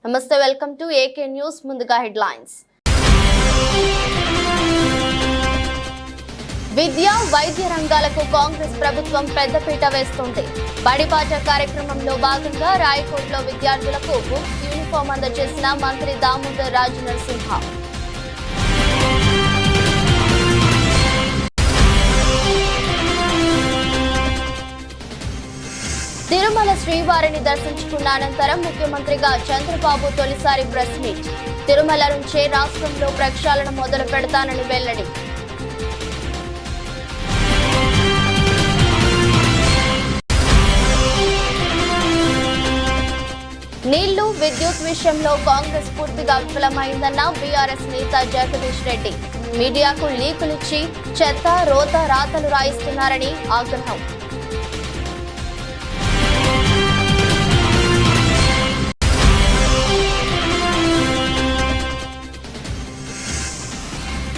నమస్తే, welcome to AK news. ముందుగా headlines. విద్య, వైద్య రంగాలకు కాంగ్రెస్ ప్రభుత్వం పెద్దపీట వేస్తుంది. బడిబాట కార్యక్రమంలో భాగంగా రాయకోట్లో విద్యార్థులకు బుక్స్, యూనిఫామ్ అందజేసిన మంత్రి దామోదర్ రాజనరసింహ. తిరుమల శ్రీవారిని దర్శించుకున్న అనంతరం ముఖ్యమంత్రిగా చంద్రబాబు తొలిసారి ప్రెస్ మీట్. తిరుమల నుంచే రాష్ట్రంలో ప్రక్షాళన మొదలు పెడతానని వెల్లడి. నీళ్లు, విద్యుత్ విషయంలో కాంగ్రెస్ పూర్తిగా విఫలమైందన్న బీఆర్ఎస్ నేత జగదీష్ రెడ్డి. మీడియాకు లీకులిచ్చి చెత్త, రోత రాతలు రాయిస్తున్నారని ఆగ్రహం.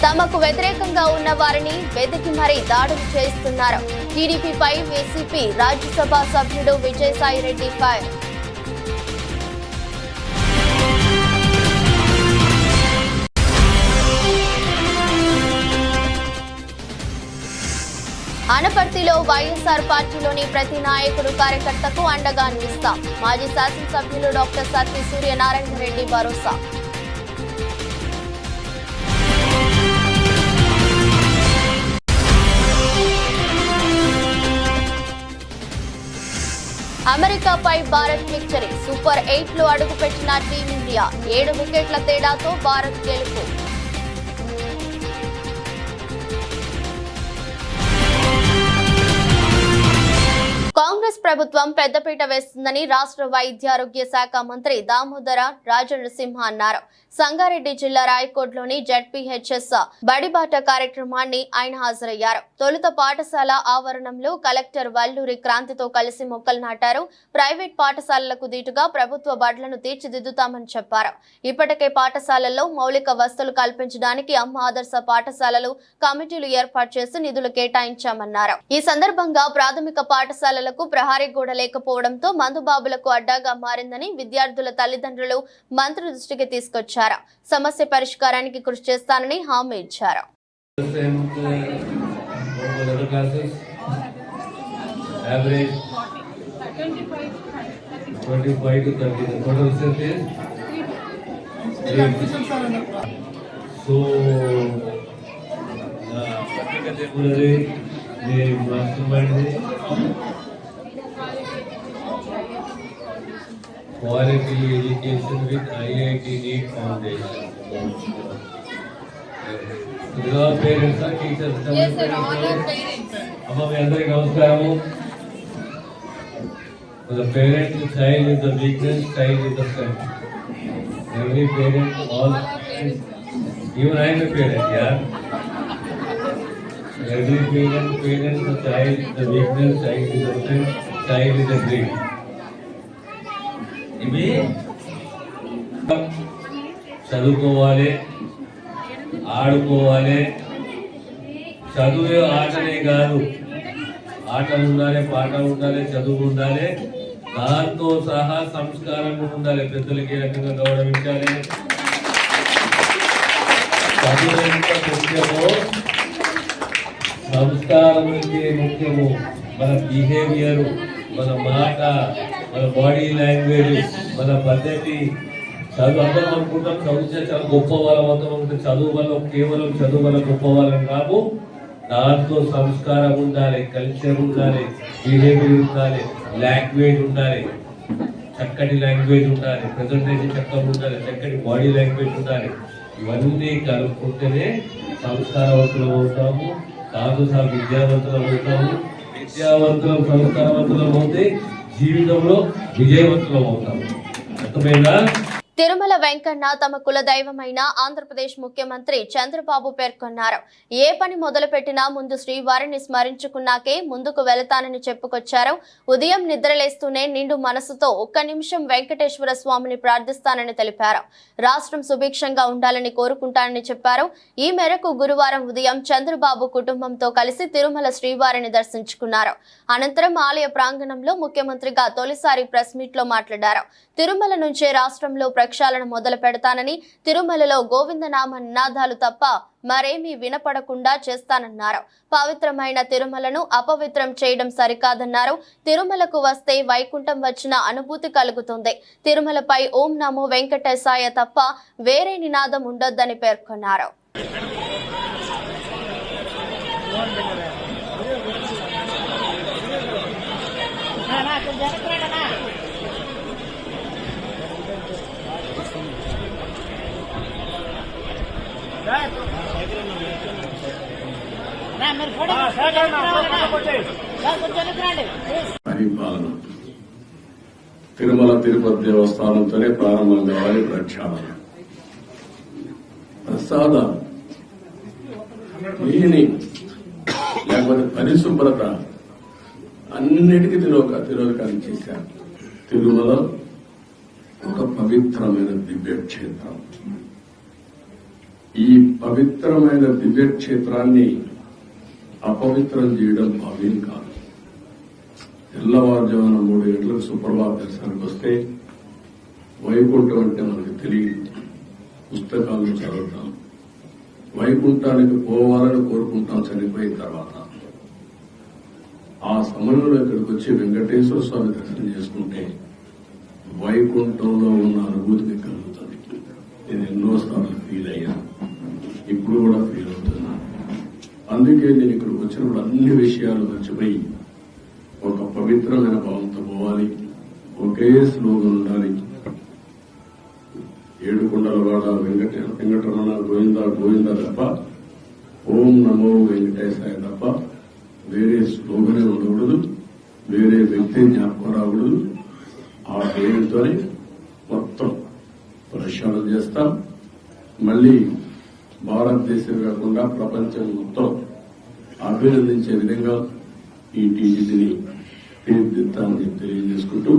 తమకు వ్యతిరేకంగా ఉన్న వారిని వెతికి మరీ దాడులు చేస్తున్నారు. టీడీపీపై వైసీపీ రాజ్యసభ సభ్యుడు విజయసాయిరెడ్డి ఫైర్. అనపర్తిలో వైఎస్ఆర్ పార్టీలోని ప్రతి నాయకుడు, కార్యకర్తకు అండగా నిలుస్తాం. మాజీ శాసనసభ్యులు డాక్టర్ సత్తి సూర్యనారాయణ రెడ్డి భరోసా. అమెరికాపై భారత్ విక్టరీ. సూపర్ 8లో అడుగుపెట్టిన టీమిండియా 7 వికెట్ల తేడాతో భారత్ గెలుపు. కాంగ్రెస్ ప్రభుత్వం పెద్దపీట వేస్తుందని రాష్ట్ర వైద్య ఆరోగ్య శాఖ మంత్రి దామోదర రాజనరసింహ అన్నారు. సంగారెడ్డి జిల్లా రాయకోట్లోని జెడ్పీహెచ్ఎస్ బడిబాట కార్యక్రమాన్ని ఆయన హాజరయ్యారు. తొలుత పాఠశాల ఆవరణంలో కలెక్టర్ వల్లూరి క్రాంతితో కలిసి మొక్కలు నాటారు. ప్రైవేట్ పాఠశాలలకు దీటుగా ప్రభుత్వ బడులను తీర్చిదిద్దుతామని చెప్పారు. ఇప్పటికే పాఠశాలల్లో మౌలిక వసతులు కల్పించడానికి అమ్మ ఆదర్శ పాఠశాలలు కమిటీలు ఏర్పాటు చేసి నిధులు కేటాయించామన్నారు. ఈ సందర్భంగా ప్రాథమిక పాఠశాలలకు ప్రహారీ గోడ లేకపోవడంతో మందుబాబులకు అడ్డాగా మారిందని విద్యార్థుల తల్లిదండ్రులు మంత్రి దృష్టికి తీసుకొచ్చారు. సమస్య పరిష్కారానికి కృషి చేస్తానని హామీ ఇచ్చారు. Quality education with IIT NEET Foundation. All parents are teachers. Yes, sir. All are parents. Amma me andari namaskaram. For the parent, the child is the weakness, child is the strength. Every parent, all parents, even I am a parent, yeah. Every parent, the child is the weakness, child is the strength, child is the dream. ఇవి చదువుకోవాలి, ఆడుకోవాలి. చదువు ఆటనే కాదు, ఆట ఉండాలి, పాట ఉండాలి, చదువు ఉండాలి, దాంతో సహా సంస్కారం ఉండాలి. పెద్దలకి రకంగా గౌరవించాలి. చదువు ఎంత ముఖ్యమో సంస్కారం ముఖ్యము. మన బిహేవియర్, మన మాట, మన బాడీ లాంగ్వేజ్, మన పద్ధతి. చదువు అందరం అనుకుంటాం చదివితే చాలా గొప్ప వాళ్ళం అవుతాం. చదువు వల్ల కేవలం చదువు వల్ల గొప్ప వాళ్ళం కాదు, దాంతో సంస్కారం ఉండాలి, కల్చర్ ఉండాలి, బిహేవియర్ ఉండాలి, లాంగ్వేజ్ ఉండాలి, చక్కటి లాంగ్వేజ్ ఉండాలి, ప్రజెంటేషన్ చక్కగా ఉండాలి, చక్కటి బాడీ లాంగ్వేజ్ ఉండాలి. ఇవన్నీ కలుపుకుంటేనే సంస్కారవంతులం అవుతాము, దాంతో సహా విద్యావంతులం అవుతాము. విద్యావంతులం, సంస్కారవంతులం అవుతే జీవితంలో విజయవంతులం అవుతాము. అర్థమైందా? తిరుమల వెంకన్న తమ కుల దైవమైన ఆంధ్రప్రదేశ్ ముఖ్యమంత్రి చంద్రబాబు పేర్కొన్నారు. ఏ పని మొదలుపెట్టినా ముందు శ్రీవారిని స్మరించుకున్నాకే ముందుకు వెళతానని చెప్పుకొచ్చారు. ఉదయం నిద్రలేస్తూనే నిండు మనసుతో ఒక్క నిమిషం వెంకటేశ్వర స్వామిని ప్రార్థిస్తానని తెలిపారు. రాష్ట్రం సుభిక్షంగా ఉండాలని కోరుకుంటానని చెప్పారు. ఈ మేరకు గురువారం ఉదయం చంద్రబాబు కుటుంబంతో కలిసి తిరుమల శ్రీవారిని దర్శించుకున్నారు. అనంతరం ఆలయ ప్రాంగణంలో ముఖ్యమంత్రిగా తొలిసారి ప్రెస్ మీట్ లో మాట్లాడారు. తిరుమల నుంచే రాష్ట్రంలో ప్రక్షాళన మొదలు పెడతానని, తిరుమలలో గోవిందనామ నినాదాలు తప్ప మరేమీ వినపడకుండా చేస్తానన్నారు. పవిత్రమైన తిరుమలను అపవిత్రం చేయడం సరికాదన్నారు. తిరుమలకు వస్తే వైకుంఠం వచ్చిన అనుభూతి కలుగుతుంది. తిరుమలపై ఓం నమో వెంకటేశాయ తప్ప వేరే నినాదం ఉండొద్దని పేర్కొన్నారు. పరిపాలన తిరుమల తిరుపతి దేవస్థానంతోనే ప్రారంభం కావాలి. ప్రక్షాళన ప్రసాద నీని లేకపోతే పరిశుభ్రత అన్నిటికీ తిరోధకాన్ని చేశారు. తిరుమల ఒక పవిత్రమైన దివ్యక్షేత్రం. ఈ పవిత్రమైన దివ్యక్షేత్రాన్ని అపవిత్రం చేయడం భావ్యం కాదు. తెల్లవారుజామున 3 గంటలకు సుప్రభాత దర్శనానికి వస్తే వైకుంఠం అంటే మనకు తెలియదు. పుస్తకాలను చదువుతాం, వైకుంఠానికి పోవాలని కోరుకుంటాం చనిపోయిన తర్వాత. ఆ సమయంలో ఇక్కడికి వచ్చి వెంకటేశ్వర స్వామి దర్శనం చేసుకుంటే వైకుంఠంలో ఉన్న అనుభూతిని కలుగుతుంది. నేను ఎన్నోసార్లు ఫీల్ అయ్యా, ఇప్పుడు కూడా ఫీల్ అవుతున్నా. అందుకే నేను ఇక్కడికి వచ్చినప్పుడు అన్ని విషయాలు మర్చిపోయి ఒక పవిత్రమైన భావంతో పోవాలి. ఒకే స్లోగన్ ఉండాలి. ఏడుకొండలవాడ వెంకటరమణ గోవింద గోవింద తప్ప, ఓం నమో వెంకటేశాయ తప్ప వేరే స్లోగనే ఉండకూడదు. వేరే వ్యక్తి జ్ఞాపకం రాకూడదు. ఆ పేరుతోనే మొత్తం ప్రక్షాళన చేస్తాం. మళ్లీ భారతదేశం కాకుండా ప్రపంచం మొత్తం అభినందించే విధంగా ఈ టీజీని తీర్చిదిద్దామని తెలియజేసుకుంటూ,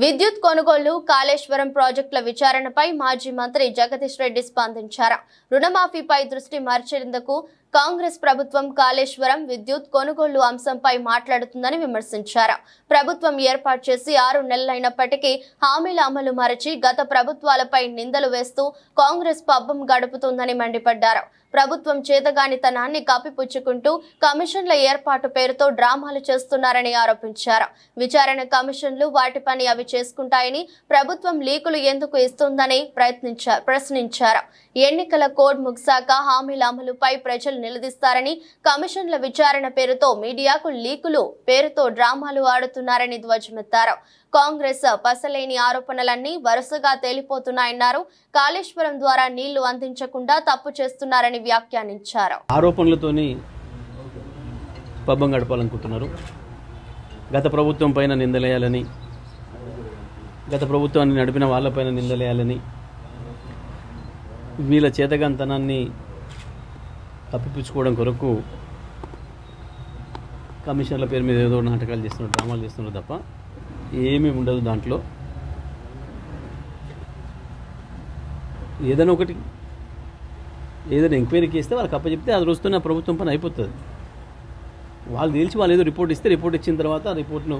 విద్యుత్ కొనుగోళ్లు, కాళేశ్వరం ప్రాజెక్టుల విచారణపై మాజీ మంత్రి జగదీష్ రెడ్డి స్పందించారు. రుణమాఫీపై దృష్టి మార్చేందుకు కాంగ్రెస్ ప్రభుత్వం కాళేశ్వరం విద్యుత్ కొనుగోళ్లు అంశంపై మాట్లాడుతుందని విమర్శించారు. ప్రభుత్వం ఏర్పాటు చేసి 6 నెలలైనప్పటికీ హామీల అమలు మరచి గత ప్రభుత్వాలపై నిందలు వేస్తూ కాంగ్రెస్ పబ్బం గడుపుతుందని మండిపడ్డారు. ప్రభుత్వం చేతగానితనాన్ని కప్పిపుచ్చుకుంటూ కమిషన్ల ఏర్పాటు పేరుతో డ్రామాలు చేస్తున్నారని ఆరోపించారు. విచారణ కమిషన్లు వాటి పని అవి చేసుకుంటాయని, ప్రభుత్వం లీకులు ఎందుకు ఇస్తుందని ప్రశ్నించారు. ఎన్నికల కోడ్ ముగిశాక హామీల అమలుపై ప్రజలు నిలదీస్తారని, కమిషన్ల విచారణ పేరుతో మీడియాకు లీకులు పేరుతో డ్రామాలు ఆడుతున్నారని ధ్వజమెత్తారు. కాంగ్రెస్ పసలేని ఆరోపణలన్నీ వరుసగా తేలిపోతున్నాయన్నారు. కాళేశ్వరం ద్వారా నీళ్లు అందించకుండా తప్పు చేస్తున్నారని వ్యాఖ్యానించారు. ఆరోపణలతోని పబ్బం గడపాలనుకుంటున్నారు. గత ప్రభుత్వం పైన నిందలేయాలని, గత ప్రభుత్వాన్ని నడిపిన వాళ్ళపైన నిందలేయాలని, వీళ్ళ చేతగాంతనాన్ని కప్పిపుచ్చుకోవడం కొరకు కమిషన్ల పేరు మీద ఏదో నాటకాలు చేస్తున్నారు, డ్రామాలు చేస్తున్నారు తప్ప ఏమీ ఉండదు. దాంట్లో ఏదైనా ఒకటి ఏదైనా ఎంక్వైరీకి ఇస్తే వాళ్ళకి అప్పచెప్తే అది రోజుతో ఆ ప్రభుత్వం పని అయిపోతుంది. వాళ్ళు తెలిసి వాళ్ళు ఏదో రిపోర్ట్ ఇస్తే, రిపోర్ట్ ఇచ్చిన తర్వాత ఆ రిపోర్ట్ను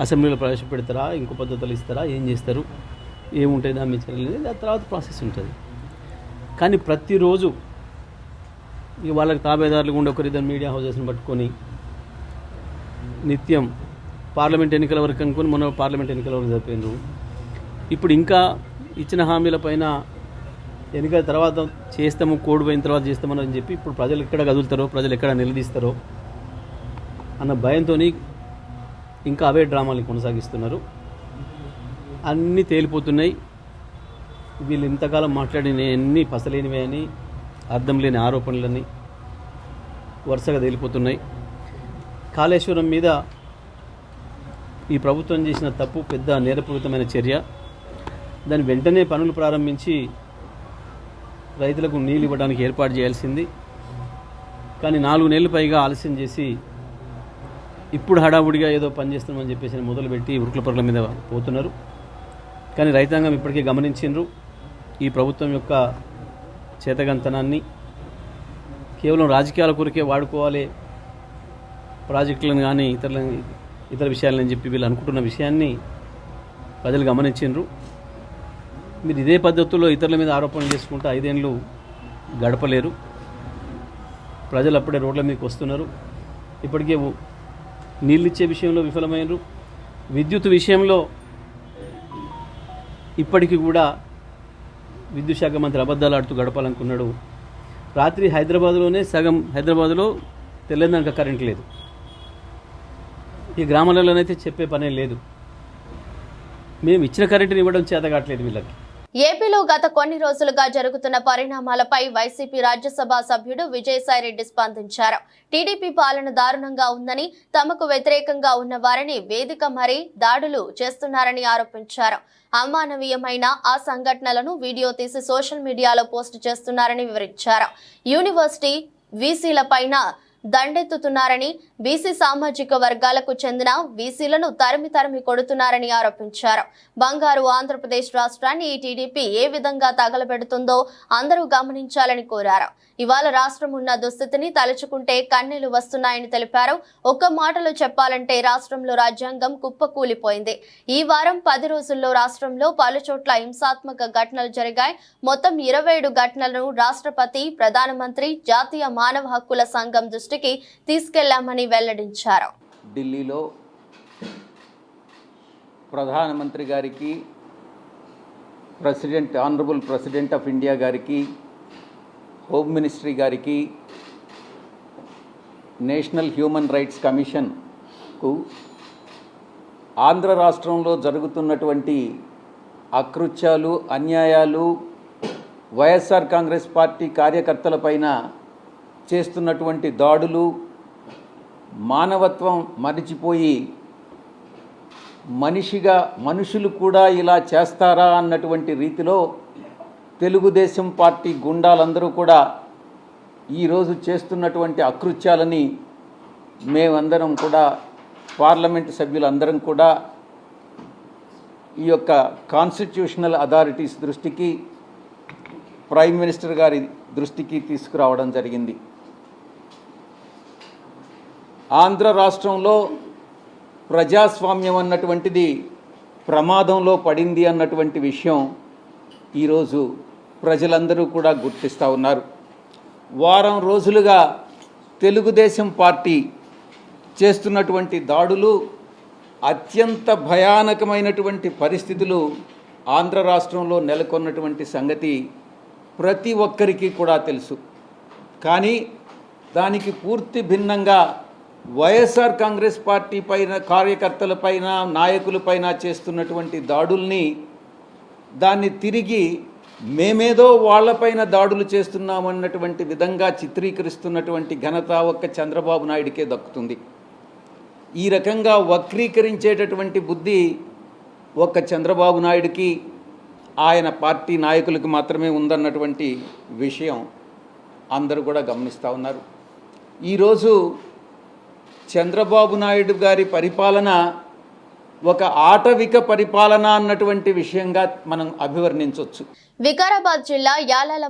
అసెంబ్లీలో ప్రవేశపెడతారా, ఇంకో పద్ధతులు ఇస్తారా, ఏం చేస్తారు, ఏముంటాయి దాని మీద చర్యలు, దాని తర్వాత ప్రాసెస్ ఉంటుంది. కానీ ప్రతిరోజు వాళ్ళకి తాబేదారులు ఉండే ఒకరిద్దరు మీడియా హౌజెస్ని పట్టుకొని నిత్యం పార్లమెంట్ ఎన్నికల వరకు అనుకుని మొన్న పార్లమెంట్ ఎన్నికల వరకు జరిపోయినారు. ఇప్పుడు ఇంకా ఇచ్చిన హామీల పైన ఎన్నికల తర్వాత చేస్తాము, కోడ్ పోయిన తర్వాత చేస్తామని చెప్పి ఇప్పుడు ప్రజలు ఎక్కడ కదులుతారో, ప్రజలు ఎక్కడ నిలదీస్తారో అన్న భయంతో ఇంకా అవే డ్రామాలు కొనసాగిస్తున్నారు. అన్నీ తేలిపోతున్నాయి. వీళ్ళు ఇంతకాలం మాట్లాడిన అన్నీ పసలేనివే అని, అర్థం లేని ఆరోపణలని వరుసగా తేలిపోతున్నాయి. కాళేశ్వరం మీద ఈ ప్రభుత్వం చేసిన తప్పు పెద్ద నేరపూరితమైన చర్య. దాన్ని వెంటనే పనులు ప్రారంభించి రైతులకు నీళ్ళు ఇవ్వడానికి ఏర్పాటు చేయాల్సింది. కానీ 4 నెలలు పైగా ఆలస్యం చేసి ఇప్పుడు హడావుడిగా ఏదో పని చేస్తున్నామని చెప్పేసి మొదలుపెట్టి ఉరుకుల పరుగుల మీద పోతున్నారు. కానీ రైతాంగం ఇప్పటికే గమనించిండ్రు ఈ ప్రభుత్వం యొక్క చేతగంతనాన్ని. కేవలం రాజకీయాల కొరకే వాడుకోవాలి ప్రాజెక్టులను కానీ ఇతర విషయాలని చెప్పి వీళ్ళు అనుకుంటున్న విషయాన్ని ప్రజలు గమనించిండ్రు. మీరు ఇదే పద్ధతుల్లో ఇతరుల మీద ఆరోపణలు చేసుకుంటూ 5 ఏళ్ళు గడపలేరు. ప్రజలు అప్పుడే రోడ్ల మీదకి వస్తున్నారు. ఇప్పటికే నీళ్ళు ఇచ్చే విషయంలో విఫలమైనరు. విద్యుత్ విషయంలో ఇప్పటికీ కూడా విద్యుత్ శాఖ మంత్రి అబద్ధాలు ఆడుతూ గడపాలనుకున్నాడు. రాత్రి హైదరాబాద్లోనే సగం హైదరాబాద్లో తెల్లందాక కరెంట్ లేదు. ఈ గ్రామాలలోనైతే చెప్పే పనే లేదు. మేము ఇచ్చిన కరెంటుని ఇవ్వడం చేత కావట్లేదు వీళ్ళకి. ఏపీలో గత కొన్ని రోజులుగా జరుగుతున్న పరిణామాలపై వైసీపీ రాజ్యసభ సభ్యుడు విజయసాయిరెడ్డి స్పందించారు. టీడీపీ పాలన దారుణంగా ఉందని, తమకు వ్యతిరేకంగా ఉన్న వారిని వేదిక మరీ దాడులు చేస్తున్నారని ఆరోపించారు. అమానవీయమైన ఆ సంఘటనలను వీడియో తీసి సోషల్ మీడియాలో పోస్టు చేస్తున్నారని వివరించారు. యూనివర్సిటీ వీసీలపైన దండెత్తుతున్నారని, బీసీ సామాజిక వర్గాలకు చెందిన వీసీలను తరిమి కొడుతున్నారని ఆరోపించారు. బంగారు ఆంధ్రప్రదేశ్ రాష్ట్రాన్ని ఈ టీడీపీ ఏ విధంగా తగలబెడుతుందో అందరూ గమనించాలని కోరారు. ఇవాళ రాష్ట్రం ఉన్న దుస్థితిని తలుచుకుంటే కన్నీళ్లు వస్తున్నాయని తెలిపారు. ఒక్క మాటలో చెప్పాలంటే రాష్ట్రంలో రాజ్యాంగం కుప్పకూలిపోయింది. ఈ వారం 10 రోజుల్లో రాష్ట్రంలో పలుచోట్ల హింసాత్మక ఘటనలు జరిగాయి. మొత్తం 27 ఘటనలను రాష్ట్రపతి, ప్రధానమంత్రి, జాతీయ మానవ హక్కుల సంఘం దృష్టికి తీసుకెళ్లామని వెల్లడించారు. ఢిల్లీలో ప్రధానమంత్రి గారికి, ఆనరబుల్ ప్రెసిడెంట్ ఆఫ్ ఇండియా గారికి, హోమ్ మినిస్ట్రీ గారికి, నేషనల్ హ్యూమన్ రైట్స్ కమిషన్కు ఆంధ్ర రాష్ట్రంలో జరుగుతున్నటువంటి అకృత్యాలు, అన్యాయాలు, వైఎస్ఆర్ కాంగ్రెస్ పార్టీ కార్యకర్తలపైన చేస్తున్నటువంటి దాడులు, మానవత్వం మరిచిపోయి మనుషులు కూడా ఇలా చేస్తారా అన్నటువంటి రీతిలో తెలుగుదేశం పార్టీ గుండాలందరూ కూడా ఈరోజు చేస్తున్నటువంటి అకృత్యాలని మేమందరం కూడా, పార్లమెంటు సభ్యులందరం కూడా ఈ యొక్క కాన్స్టిట్యూషనల్ అథారిటీస్ దృష్టికి, ప్రైమ్ మినిస్టర్ గారి దృష్టికి తీసుకురావడం జరిగింది. ఆంధ్ర రాష్ట్రంలో ప్రజాస్వామ్యం అన్నటువంటిది ప్రమాదంలో పడింది అన్నటువంటి విషయం ఈరోజు ప్రజలందరూ కూడా గుర్తిస్తూ ఉన్నారు. వారం రోజులుగా తెలుగుదేశం పార్టీ చేస్తున్నటువంటి దాడులు, అత్యంత భయానకమైనటువంటి పరిస్థితులు ఆంధ్ర రాష్ట్రంలో నెలకొన్నటువంటి సంగతి ప్రతి ఒక్కరికి కూడా తెలుసు. కానీ దానికి పూర్తి భిన్నంగా వైఎస్ఆర్ కాంగ్రెస్ పార్టీ పైన, కార్యకర్తలపైన, నాయకులపైన చేస్తున్నటువంటి దాడుల్ని, దాన్ని తిరిగి మేమేదో వాళ్లపైన దాడులు చేస్తున్నామన్నటువంటి విధంగా చిత్రీకరిస్తున్నటువంటి ఘనత ఒక్క చంద్రబాబు నాయుడికే దక్కుతుంది. ఈ రకంగా వక్రీకరించేటటువంటి బుద్ధి ఒక్క చంద్రబాబు నాయుడికి, ఆయన పార్టీ నాయకులకు మాత్రమే ఉందన్నటువంటి విషయం అందరూ కూడా గమనిస్తూ ఉన్నారు. ఈరోజు చంద్రబాబు నాయుడు గారి పరిపాలన ఒక ఆటవిక పరిపాలన అన్నటువంటి విషయంగా మనం అభివర్ణించవచ్చు. వికారాబాద్ జిల్లా యాలాల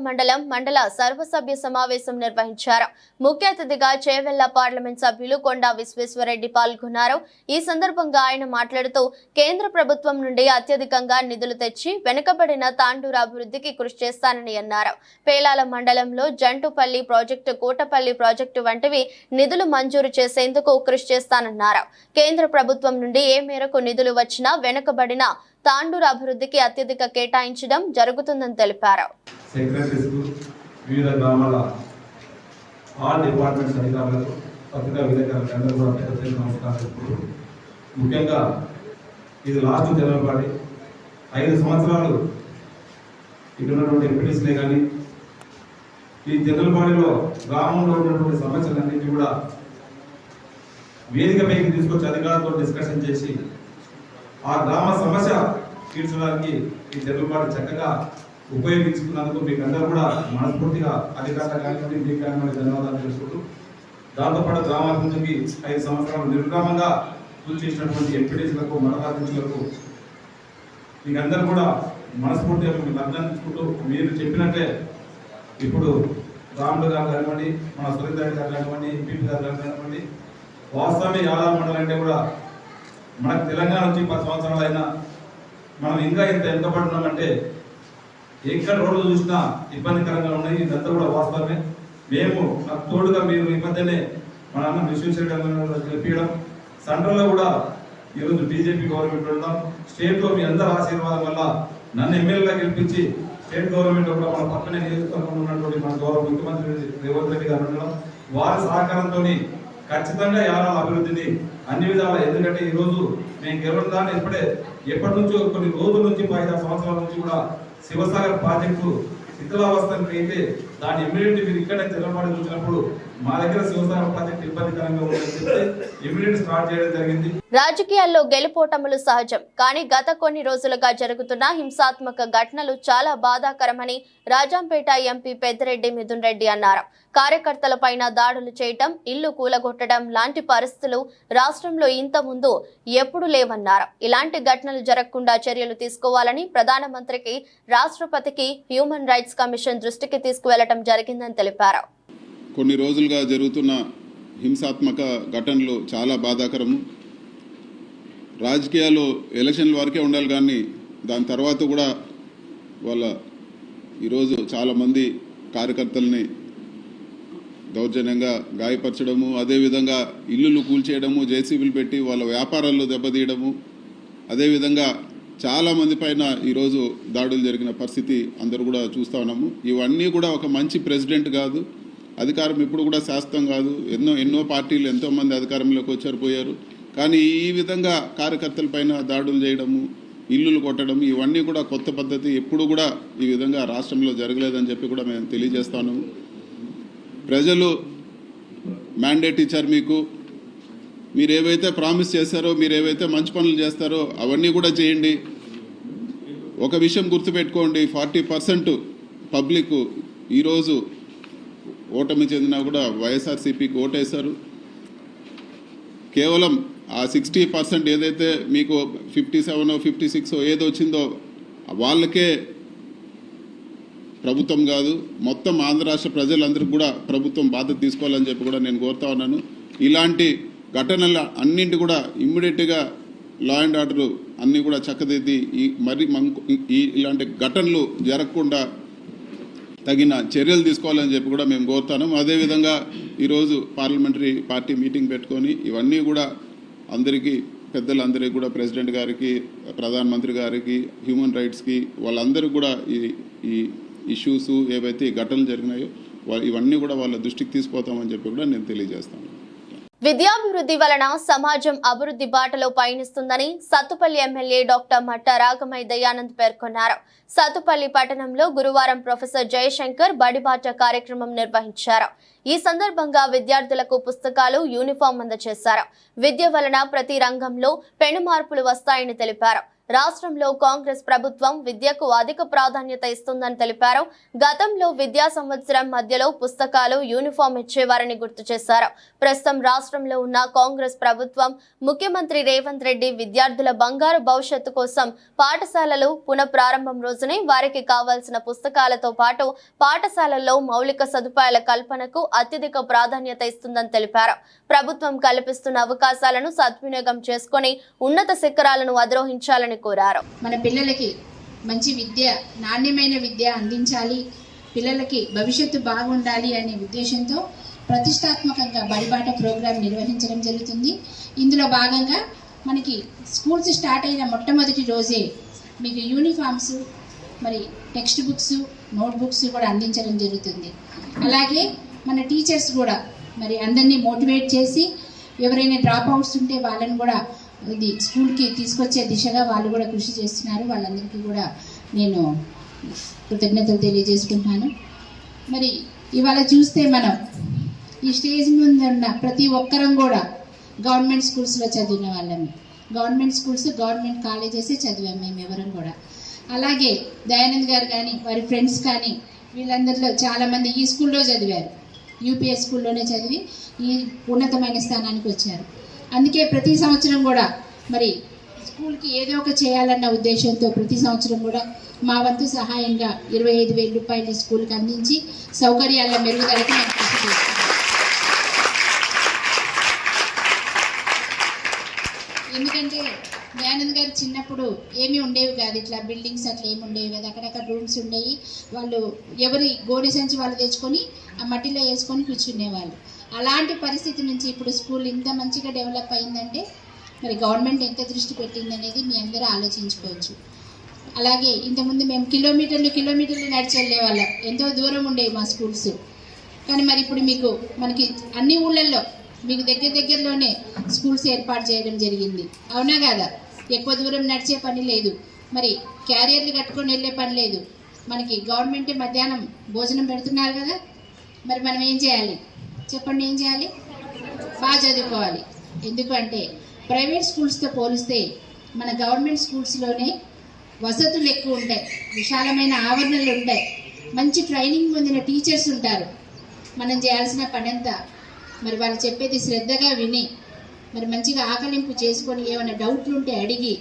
మండల సర్వసభ్య సమావేశం నిర్వహించారు. ముఖ్య అతిథిగా చేవెళ్ల పార్లమెంట్ సభ్యులు కొండా విశ్వేశ్వరరెడ్డి పాల్గొన్నారు. ఈ సందర్భంగా ఆయన మాట్లాడుతూ కేంద్ర ప్రభుత్వం నుండి అత్యధికంగా నిధులు తెచ్చి వెనుకబడిన తాండూరు అభివృద్ధికి కృషి చేస్తానని అన్నారు. పేలాల మండలంలో జంటుపల్లి ప్రాజెక్టు, కోటపల్లి ప్రాజెక్టు వంటివి నిధులు మంజూరు చేసేందుకు కృషి చేస్తానన్నారు. కేంద్ర ప్రభుత్వం నుండి ఏ మేరకు నిధులు వచ్చినా వెనుకబడిన తాండూరు అభివృద్ధికి అత్యధిక కేటాయించడం జరుగుతుందని తెలిపారు. వివిధ గ్రామాల ఆల్ డిపార్ట్మెంట్స్ అధికారులకు, పత్రికా విలేకరులకు అందరూ కూడా పెద్ద నమస్కారం. ముఖ్యంగా ఇది లాస్ట్ జనవరి 5 సంవత్సరాలు ఇక్కడ ఉన్నటువంటి ఎంపీటీస్లే కానీ ఈ జనరల్పాడిలో గ్రామంలో ఉన్నటువంటి సమస్యలన్నింటినీ కూడా వేదికపైకి తీసుకొచ్చి అధికారులతో డిస్కషన్ చేసి ఆ గ్రామ సమస్య తీర్చడానికి ఈ జనరల్పాడి చక్కగా ఉపయోగించుకున్నందుకు మీకు అందరూ కూడా మనస్ఫూర్తిగా అధికారులు కానివ్వండి, మీకు కానివ్వండి ధన్యవాదాలు తెలుసుకుంటూ, దాంతోపాటు గ్రామాభివృద్ధికి 5 సంవత్సరాలు నిర్విరామంగా కృషి చేసినటువంటి ఎంపీటీసీలకు, మండలాధ్యక్షులకు మీకు అందరూ కూడా మనస్ఫూర్తిగా మీకు అభినందించుకుంటూ, మీరు చెప్పినట్టే ఇప్పుడు రాముడు గారు కానివ్వండి, మన సురేంద్ర రెడ్డి గారు కానివ్వండి, ఎంపీపీ గారు కానివ్వండి, వాస్తవమే యాదాల మండలం అంటే కూడా మనకు తెలంగాణ వచ్చి 10 సంవత్సరాలు అయినా మనం ఇంకా ఇంత వెనుకబడున్నామంటే ఎక్కడ రోడ్లు చూసినా ఇబ్బందికరంగా ఉన్నాయి. ఇదంతా కూడా వాస్తవమే. మేము నాకు తోడుగా మీరు ఈ మధ్యనే మన అన్న విశ్వేశ్వర గెలిపించడం, సెంట్రల్లో కూడా ఈరోజు బీజేపీ గవర్నమెంట్ ఉండడం, స్టేట్లో మీ అందరి ఆశీర్వాదం వల్ల నన్ను ఎమ్మెల్యేగా గెలిపించి స్టేట్ గవర్నమెంట్ కూడా మన పక్కనే నియోజకవర్గంలో ఉన్నటువంటి మన గౌరవ ముఖ్యమంత్రి రేవంత్ రెడ్డి గారు ఉండడం, వారి సహకారంతో ఖచ్చితంగా యారాల అభివృద్ధిని అన్ని విధాలా, ఎందుకంటే ఈరోజు మేము గెలవడం దాన్ని ఎప్పటి నుంచో కొన్ని రోజుల నుంచి 5-6 సంవత్సరాల నుంచి కూడా శివసాగర్ ప్రాజెక్టు శిథిలావస్థకి అయితే దాన్ని ఇమ్మీడియట్ మీరు ఇక్కడ తెలంగాణ చూసినప్పుడు మా దగ్గర శివసాగర్ ప్రాజెక్ట్ ఇబ్బందికరంగా ఉందని చెప్తే ఇమ్మీడియట్ స్టార్ట్ చేయడం జరిగింది. రాజకీయాల్లో గెలుపోటములు సహజం, కానీ గత కొన్ని రోజులుగా జరుగుతున్న హింసాత్మక ఘటనలు చాలా బాధాకరమని రాజంపేట ఎంపీ పెద్దిరెడ్డి మిథున్ రెడ్డి అన్నారు. కార్యకర్తలపైన దాడులు చేయటం, ఇల్లు కూలగొట్టడం లాంటి పరిస్థితులు రాష్ట్రంలో ఇంత ముందు ఎప్పుడూ లేవన్నారు. ఇలాంటి ఘటనలు జరగకుండా చర్యలు తీసుకోవాలని ప్రధానమంత్రికి, రాష్ట్రపతికి హ్యూమన్ రైట్స్ కమిషన్ దృష్టికి తీసుకువెళ్లడం జరిగిందని తెలిపారు. కొన్ని రోజులుగా జరుగుతున్న హింసాత్మక ఘటనలు చాలా బాధాకరము. రాజకీయాలు ఎలక్షన్ల వరకే ఉండాలి, కానీ దాని తర్వాత కూడా ఈరోజు చాలామంది కార్యకర్తల్ని దౌర్జన్యంగా గాయపరచడము, అదేవిధంగా ఇల్లులు కూల్చేయడము, జేసీబీలు పెట్టి వాళ్ళ వ్యాపారాల్లో దెబ్బతీయడము, అదేవిధంగా చాలామంది పైన ఈరోజు దాడులు జరిగిన పరిస్థితి అందరూ కూడా చూస్తూ ఉన్నాము. ఇవన్నీ కూడా ఒక మంచి ప్రెసిడెంట్ కాదు, అధికారం ఇప్పుడు కూడా శాశ్వతం కాదు. ఎన్నో పార్టీలు ఎంతోమంది అధికారంలోకి వచ్చారు, పోయారు. కానీ ఈ విధంగా కార్యకర్తల పైన దాడులు చేయడము, ఇల్లులు కొట్టడం, ఇవన్నీ కూడా కొత్త పద్ధతి. ఎప్పుడు కూడా ఈ విధంగా రాష్ట్రంలో జరగలేదని చెప్పి కూడా మేము తెలియజేస్తాను. ప్రజలు మ్యాండేట్ ఇచ్చారు మీకు. మీరు ఏవైతే ప్రామిస్ చేశారో, మీరు ఏవైతే మంచి పనులు చేస్తారో అవన్నీ కూడా చేయండి. ఒక విషయం గుర్తుపెట్టుకోండి, 40% పబ్లిక్ ఈరోజు ఓటమి చెందినా కూడా వైఎస్ఆర్సీపీకి ఓటేశారు. కేవలం ఆ 60% ఏదైతే మీకు 57 56 ఏదో వచ్చిందో వాళ్ళకే ప్రభుత్వం కాదు, మొత్తం ఆంధ్ర రాష్ట్ర ప్రజలందరికీ కూడా ప్రభుత్వం బాధ్యత తీసుకోవాలని చెప్పి కూడా నేను కోరుతా ఉన్నాను. ఇలాంటి ఘటనల అన్నింటి కూడా ఇమ్మీడియట్గా లా అండ్ ఆర్డర్ అన్నీ కూడా చక్కదిద్ది ఇలాంటి ఘటనలు జరగకుండా తగిన చర్యలు తీసుకోవాలని చెప్పి కూడా మేము కోరుతాను. అదేవిధంగా ఈరోజు పార్లమెంటరీ పార్టీ మీటింగ్ పెట్టుకొని ఇవన్నీ కూడా అందరికీ, పెద్దలందరికీ కూడా, ప్రెసిడెంట్ గారికి, ప్రధానమంత్రి గారికి, హ్యూమన్ రైట్స్కి, వాళ్ళందరూ కూడా ఈ ఇష్యూస్ ఏవైతే ఈ ఘటనలు జరిగినాయో ఇవన్నీ కూడా వాళ్ళ దృష్టికి తీసుకుపోతామని చెప్పి కూడా నేను తెలియజేస్తాను. విద్యాభివృద్ధి వలన సమాజం అభివృద్ధి బాటలో పయనిస్తుందని సత్తుపల్లి ఎమ్మెల్యే డాక్టర్ మట్టా రాగమయ్య దయానంద్ పేర్కొన్నారు. సత్తుపల్లి పట్టణంలో గురువారం ప్రొఫెసర్ జయశంకర్ బడిబాట కార్యక్రమం నిర్వహించారు. ఈ సందర్భంగా విద్యార్థులకు పుస్తకాలు, యూనిఫామ్ అందజేశారు. విద్య వలన ప్రతి రంగంలో పెను మార్పులు వస్తాయని తెలిపారు. రాష్ట్రంలో కాంగ్రెస్ ప్రభుత్వం విద్యకు అధిక ప్రాధాన్యత ఇస్తుందని తెలిపారు. గతంలో విద్యా సంవత్సరం మధ్యలో పుస్తకాలు, యూనిఫామ్ ఇచ్చేవారని గుర్తు చేశారు. ప్రస్తుతం రాష్ట్రంలో ఉన్న కాంగ్రెస్ ప్రభుత్వం, ముఖ్యమంత్రి రేవంత్ రెడ్డి విద్యార్థుల బంగారు భవిష్యత్తు కోసం పాఠశాలలు పునఃప్రారంభం రోజునే వారికి కావాల్సిన పుస్తకాలతో పాటు పాఠశాలల్లో మౌలిక సదుపాయాల కల్పనకు అత్యధిక ప్రాధాన్యత ఇస్తుందని తెలిపారు. ప్రభుత్వం కల్పిస్తున్న అవకాశాలను సద్వినియోగం చేసుకుని ఉన్నత శిఖరాలను అధిరోహించాలని కోరారు. మన పిల్లలకి మంచి విద్య, నాణ్యమైన విద్య అందించాలి, పిల్లలకి భవిష్యత్తు బాగుండాలి అనే ఉద్దేశంతో ప్రతిష్టాత్మకంగా బడిబాట ప్రోగ్రాం నిర్వహించడం జరుగుతుంది. ఇందులో భాగంగా మనకి స్కూల్స్ స్టార్ట్ అయిన మొట్టమొదటి రోజే మీకు యూనిఫామ్స్, మరి టెక్స్ట్ బుక్స్, నోట్ బుక్స్ కూడా అందించడం జరుగుతుంది. అలాగే మన టీచర్స్ కూడా మరి అందరినీ మోటివేట్ చేసి ఎవరైనా డ్రాప్ అవుట్స్ ఉంటే వాళ్ళని కూడా ఇది స్కూల్కి తీసుకొచ్చే దిశగా వాళ్ళు కూడా కృషి చేస్తున్నారు. వాళ్ళందరికీ కూడా నేను కృతజ్ఞతలు తెలియజేసుకుంటున్నాను. మరి ఇవాళ చూస్తే మనం ఈ స్టేజ్ ముందు ఉన్న ప్రతి ఒక్కరం కూడా గవర్నమెంట్ స్కూల్స్లో చదివిన వాళ్ళమే. గవర్నమెంట్ స్కూల్స్, గవర్నమెంట్ కాలేజెస్ చదివాము మేము ఎవరం కూడా. అలాగే దయానంద్ గారు కానీ, వారి ఫ్రెండ్స్ కానీ, వీళ్ళందరిలో చాలామంది ఈ స్కూల్లో చదివారు. యూపీఎస్ స్కూల్లోనే చదివి ఈ ఉన్నతమైన స్థానానికి వచ్చారు. అందుకే ప్రతి సంవత్సరం కూడా మరి స్కూల్కి ఏదో ఒక చేయాలన్న ఉద్దేశంతో ప్రతి సంవత్సరం కూడా మా వంతు సహాయంగా 25,000 రూపాయలు స్కూల్కి అందించి సౌకర్యాల మెరుగుదలకి మేము కృషి చేస్తాం. ఎందుకంటే దయానంద్ గారు చిన్నప్పుడు ఏమీ ఉండేవి కాదు, ఇట్లా బిల్డింగ్స్ అట్లా ఏమి ఉండేవి కాదు, అక్కడక్కడ రూమ్స్ ఉండేవి. వాళ్ళు ఎవరి గోనె సంచి వాళ్ళు తెచ్చుకొని ఆ మట్టిలో వేసుకొని కూర్చునేవాళ్ళు. అలాంటి పరిస్థితి నుంచి ఇప్పుడు స్కూల్ ఇంత మంచిగా డెవలప్ అయిందంటే మరి గవర్నమెంట్ ఎంత దృష్టి పెట్టిందనేది మీ అందరూ ఆలోచించుకోవచ్చు. అలాగే ఇంతకుముందు మేము కిలోమీటర్లు నడిచి వెళ్ళేవాళ్ళం, ఎంతో దూరం ఉండేవి మా స్కూల్స్. కానీ మరి ఇప్పుడు మనకి అన్ని ఊళ్ళల్లో మీకు దగ్గరలోనే స్కూల్స్ ఏర్పాటు చేయడం జరిగింది, అవునా కాదా? ఎక్కువ దూరం నడిచే పని లేదు, మరి క్యారియర్లు కట్టుకొని వెళ్ళే పని లేదు. మనకి గవర్నమెంట్ మధ్యాహ్నం భోజనం పెడుతున్నారు కదా, మరి మనం ఏం చేయాలి చెప్పండి? ఏం చేయాలి? బాగా చదువుకోవాలి. ఎందుకంటే ప్రైవేట్ స్కూల్స్తో పోలిస్తే మన గవర్నమెంట్ స్కూల్స్లోనే వసతులు ఎక్కువ ఉంటాయి, విశాలమైన ఆవరణలు ఉంటాయి, మంచి ట్రైనింగ్ పొందిన టీచర్స్ ఉంటారు. మనం చేయాల్సిన పనంతా మరి వాళ్ళు చెప్పేది శ్రద్ధగా విని మరి మంచిగా ఆకలింపు చేసుకొని ఏమైనా డౌట్లు ఉంటే అడిగి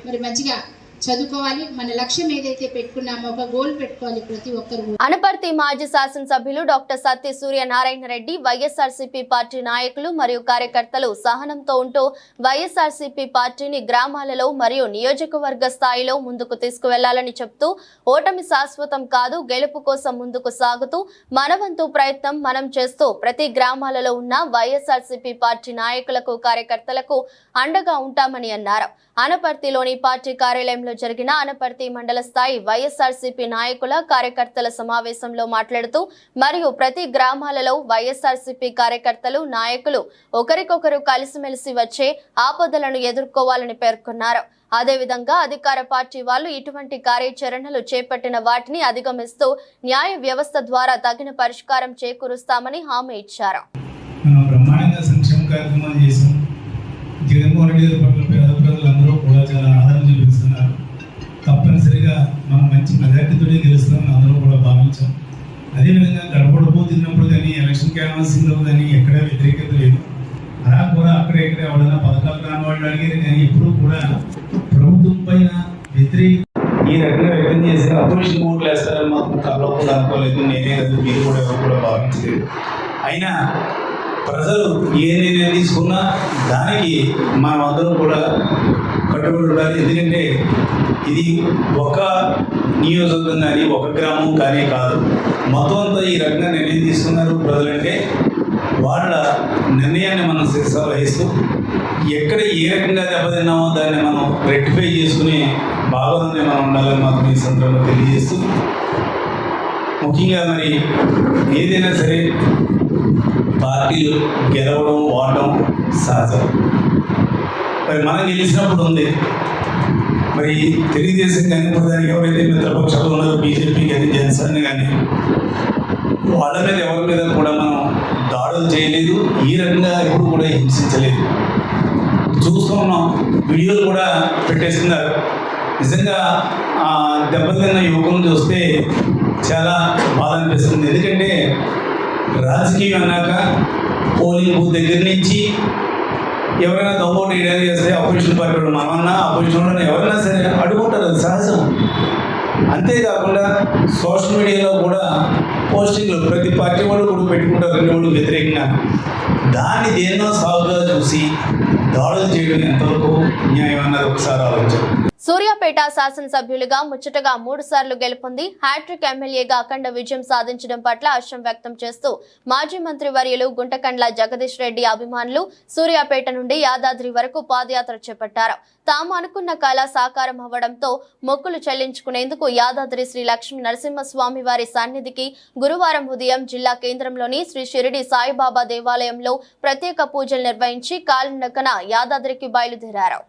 మరి మంచిగా చదువుకోవాలి. మన లక్ష్యం ఏదైతే పెట్టుకున్నామో ఒక గోల్ పెట్టుకోవాలి ప్రతి ఒక్కరు. అనపర్తి మాజీ శాసనసభ్యులు డాక్టర్ సత్య సూర్యనారాయణ రెడ్డి వైఎస్ఆర్సీపీ పార్టీ నాయకులు మరియు కార్యకర్తలు సహనంతో ఉంటూ వైఎస్ఆర్సీపీ పార్టీని గ్రామాలలో మరియు నియోజకవర్గ స్థాయిలో ముందుకు తీసుకువెళ్లాలని చెప్తూ ఓటమి శాశ్వతం కాదు, గెలుపు కోసం ముందుకు సాగుతూ మనవంతు ప్రయత్నం మనం చేస్తూ ప్రతి గ్రామాలలో ఉన్న వైఎస్ఆర్సీపీ పార్టీ నాయకులకు కార్యకర్తలకు అండగా ఉంటామని అన్నారు. అనపర్తిలోని పార్టీ కార్యాలయంలో జరిగిన అనపర్తి మండల స్థాయి వైఎస్ఆర్సీపీ నాయకుల కార్యకర్తల సమావేశంలో మాట్లాడుతూ మరియు ప్రతి గ్రామాలలో వైఎస్ఆర్సీపీ కార్యకర్తలు నాయకులు ఒకరికొకరు కలిసిమెలిసి వచ్చే ఆపదలను ఎదుర్కోవాలని పేర్కొన్నారు. అదేవిధంగా అధికార పార్టీ వాళ్ళు ఇటువంటి కార్యాచరణలు చేపట్టిన వాటిని అధిగమిస్తూ న్యాయ వ్యవస్థ ద్వారా తగిన పరిష్కారం చేకూరుస్తామని హామీ ఇచ్చారు. జగన్మోహన్ రెడ్డి పట్ల పేద ప్రజలందరూ కూడా చాలా ఆదరణ చూపిస్తున్నారు. తప్పనిసరిగా మనం మంచి మెజార్టీతోనే గెలుస్తామని అందరూ కూడా భావించాం. అదేవిధంగా గడపడబో తిన్నప్పుడు కానీ ఎలక్షన్ క్యాన్వాసింగ్లో కానీ ఎక్కడా వ్యతిరేకత లేదు. అలా కూడా అక్కడెక్కడ ఎవరైనా పథకాలు రాని వాళ్ళు అడిగారు, కానీ ఎప్పుడూ కూడా ప్రభుత్వం పైన వ్యతిరేక ఈ రకంగా వ్యక్తం చేసిన అపోజిషన్ ఓట్లు వేస్తారని మాత్రం కల్లో కూడా అనుకోలేదు. నేనే కదా, మీరు కూడా ఎవరు కూడా భావించలేదు. అయినా ప్రజలు ఏ నిర్ణయం తీసుకున్నా దానికి మనం అందరం కూడా కట్టుబడి ఉండాలి. ఎందుకంటే ఇది ఒక నియోజకవర్గం కానీ ఒక గ్రామం కానీ కాదు, మొత్తం అంతా ఈ రకంగా నిర్ణయం తీసుకున్నారు ప్రజలంటే వాళ్ళ నిర్ణయాన్ని మనం శిరస వహిస్తూ ఎక్కడ ఏ రకంగా దెబ్బతిన్నామో దాన్ని మనం రెక్టిఫై చేసుకుని భాగంలోనే మనం ఉండాలని మాత్రం ఈ సందర్భంగా తెలియజేస్తూ, ముఖ్యంగా మరి ఏదైనా సరే పార్టీలు గెలవడం ఓడడం సహజం. మరి మనం గెలిచినప్పుడు ఉంది, మరి తెలుగుదేశం కానీ దానికి ఎవరైతే మిత్రపక్షాలు ఉన్నారో బీజేపీ కానీ జనసేన కానీ వాళ్ళ మీద ఎవరి మీద కూడా మనం దాడులు చేయలేదు, ఈ రకంగా ఎప్పుడు కూడా హింసించలేదు. చూస్తున్నాం, వీడియోలు కూడా పెట్టేస్తున్నారు. నిజంగా దెబ్బతిన్న యువకులను చూస్తే చాలా బాధ అనిపిస్తుంది. ఎందుకంటే రాజకీయం అన్నాక పోలింగ్ బూత్ దగ్గర నుంచి ఎవరైనా దొంగోటు ఏడాది చేస్తే అపోజిషన్ పార్టీ వాళ్ళు మనమన్నా అపోజిషన్లో ఎవరైనా సరే అడుగుంటారు, అది సహజం. అంతేకాకుండా సోషల్ మీడియాలో కూడా పోస్టింగ్లు ప్రతి పార్టీ వాళ్ళు కూడా పెట్టుకుంటారు, రెండు వాళ్ళు వ్యతిరేకంగా. దాన్ని దేన్నో సాగుగా చూసి దాడులు చేయడం ఎంతవరకు న్యాయం అన్నది ఒకసారి ఆలోచించారు. సూర్యాపేట శాసనసభ్యులుగా ముచ్చటగా 3 సార్లు గెలుపొంది హ్యాట్రిక్ ఎమ్మెల్యేగా అఖండ విజయం సాధించడం పట్ల హర్షం వ్యక్తం చేస్తూ మాజీ మంత్రి వర్యులు గుంటకండ్ల జగదీష్ రెడ్డి అభిమానులు సూర్యాపేట నుండి యాదాద్రి వరకు పాదయాత్ర చేపట్టారు. తాము అనుకున్న కళ సాకారం అవ్వడంతో మొక్కులు చెల్లించుకునేందుకు యాదాద్రి శ్రీ లక్ష్మీ నరసింహస్వామి వారి సన్నిధికి గురువారం ఉదయం జిల్లా కేంద్రంలోని శ్రీ షిరిడి సాయిబాబా దేవాలయంలో ప్రత్యేక పూజలు నిర్వహించి కాలినడకన యాదాద్రికి బయలుదేరారు.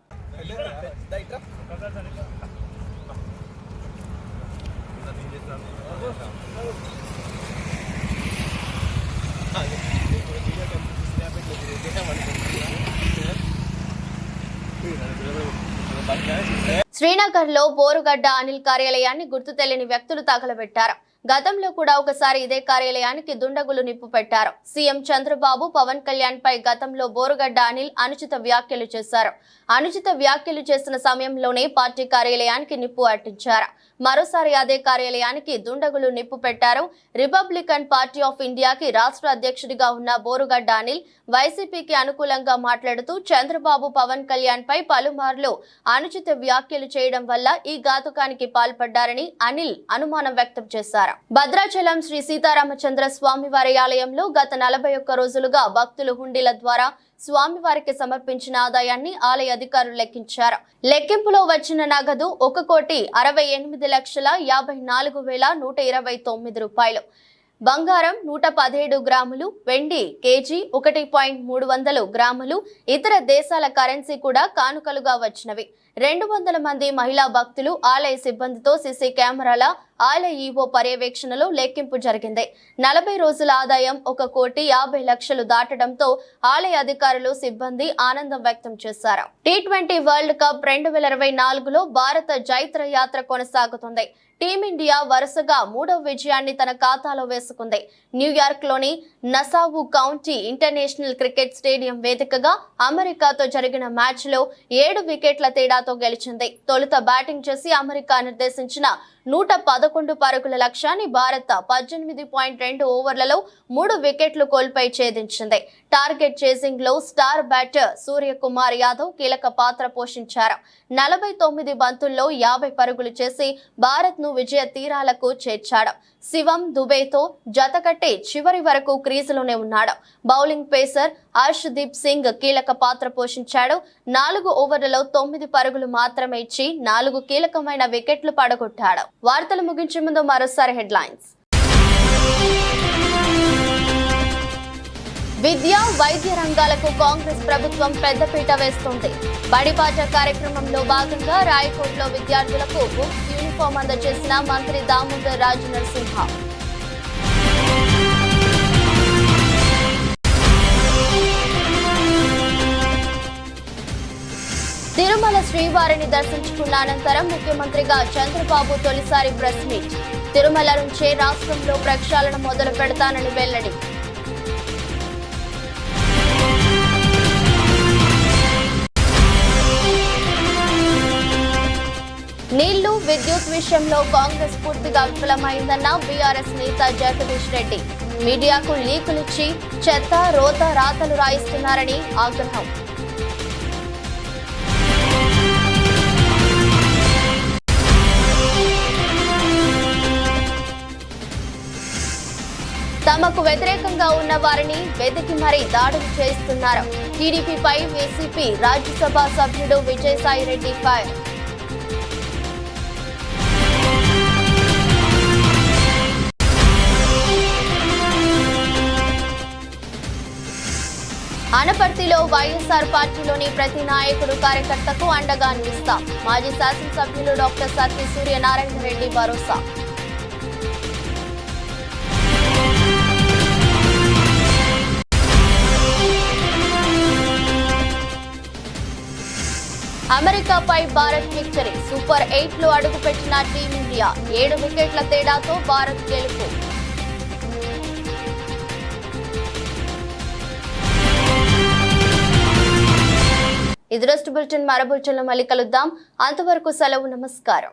శ్రీనగర్ లో బోరుగడ్డ అనిల్ కార్యాలయాన్ని గుర్తు తెలియని వ్యక్తులు తగలబెట్టారు. గతంలో కూడా ఒకసారి ఇదే కార్యాలయానికి దుండగులు నిప్పు పెట్టారు. సీఎం చంద్రబాబు పవన్ కళ్యాణ్ పై గతంలో బోరుగడ్డ అనిల్ అనుచిత వ్యాఖ్యలు చేశారు. అనుచిత వ్యాఖ్యలు చేసిన సమయంలోనే పార్టీ కార్యాలయానికి నిప్పు అంటించారు. మరోసారి అదే కార్యాలయానికి దుండగులు నిప్పు పెట్టారు. రిపబ్లికన్ పార్టీ ఆఫ్ ఇండియాకి రాష్ట్ర అధ్యక్షుడిగా ఉన్న బోరుగడ్డ అనిల్ వైసీపీకి అనుకూలంగా మాట్లాడుతూ చంద్రబాబు పవన్ కళ్యాణ్ పై పలుమార్లు అనుచిత వ్యాఖ్యలు చేయడం వల్ల ఈ ఘాతుకానికి పాల్పడ్డారని అనిల్ అనుమానం వ్యక్తం చేశారు. భద్రాచలం శ్రీ సీతారామచంద్ర స్వామివారి ఆలయంలో గత 41 రోజులుగా భక్తులు హుండీల ద్వారా స్వామివారికి సమర్పించిన ఆదాయాన్ని ఆలయ అధికారులు లెక్కించారు. లెక్కింపులో వచ్చిన నగదు 1,68,54,129 రూపాయలు, బంగారం 117 గ్రాములు, వెండి కేజీ 1.300 గ్రాములు, ఇతర దేశాల కరెన్సీ కూడా కానుకలుగా వచ్చినవి. 200 మంది మహిళా భక్తులు ఆలయ సిబ్బందితో సీసీ కెమెరాల ఆలయ ఈవో పర్యవేక్షణలో లెక్కింపు జరిగింది. 40 రోజుల ఆదాయం 1,50,00,000 దాటడంతో ఆలయ అధికారులు సిబ్బంది ఆనందం వ్యక్తం చేశారు. T20 వరల్డ్ కప్ 2024లో భారత జైత్ర యాత్ర కొనసాగుతుంది. టీమిండియా వరుసగా 3వ విజయాన్ని తన ఖాతాలో వేసుకుంది. న్యూయార్క్ లోని Nassau county international cricket stadium వేదికగా అమెరికాతో జరిగిన మ్యాచ్ లో 7 వికెట్ల తేడాతో గెలిచింది. తొలుత బ్యాటింగ్ చేసి అమెరికా నిర్దేశించిన 111 పరుగుల లక్ష్యాన్ని భారత్ 18.2 ఓవర్లలో 3 వికెట్లు కోల్పోయి ఛేదించింది. టార్గెట్ చేసింగ్ లో స్టార్ బ్యాటర్ సూర్యకుమార్ యాదవ్ కీలక పాత్ర పోషించారు. 49 బంతుల్లో 50 పరుగులు చేసి భారత్ ను విజయ తీరాలకు చేర్చాడు. శివం దుబేతో జతకట్టి చివరి వరకు క్రీజులోనే ఉన్నాడు. బౌలింగ్ పేసర్ హర్షదీప్ సింగ్ కీలక పాత్ర పోషించాడు. 4 ఓవర్లలో 9 పరుగులు మాత్రమే ఇచ్చి 4 కీలకమైన వికెట్లు పడగొట్టాడు. వార్తలు ముగించే ముందు మరోసారి హెడ్లైన్స్. విద్య, వైద్య రంగాలకు కాంగ్రెస్ ప్రభుత్వం పెద్దపీట వేస్తుంది. బడిబాట కార్యక్రమంలో భాగంగా రాయకోట్లో విద్యార్థులకు బుక్స్, యూనిఫామ్ అందజేసిన మంత్రి దామోదర్ రాజనరసింహ. తిరుమల శ్రీవారిని దర్శించుకున్న అనంతరం ముఖ్యమంత్రిగా చంద్రబాబు తొలిసారి ప్రెస్ మీట్. తిరుమల నుంచే రాష్ట్రంలో ప్రక్షాళన మొదలు పెడతానని వెల్లడి. నీళ్లు, విద్యుత్ విషయంలో కాంగ్రెస్ పూర్తిగా విఫలమైందన్న బీఆర్ఎస్ నేత జగదీష్ రెడ్డి. మీడియాకు లీకులిచ్చి చెత్త, రోత రాతలు రాయిస్తున్నారని ఆగ్రహం. తమకు వ్యతిరేకంగా ఉన్న వారిని వెతికి మరీ దాడులు చేస్తున్నారు. టీడీపీపై వైసీపీ రాజ్యసభ సభ్యుడు విజయసాయిరెడ్డి ఫైర్. అనపర్తిలో వైఎస్ఆర్ పార్టీలోని ప్రతి నాయకుడు, కార్యకర్తకు అండగా నిలుస్తాం. మాజీ శాసనసభ్యులు డాక్టర్ సత్తి సూర్యనారాయణ రెడ్డి భరోసా. అమెరికాపై భారత్ విక్టరీ. సూపర్ 8లో అడుగుపెట్టిన టీమిండియా 7 వికెట్ల తేడాతో భారత్ గెలుపు. ఇది రోజు బులెటిన్. మరో బులెటిన్లో మళ్ళీ కలుద్దాం. అంతవరకు సెలవు. నమస్కారం.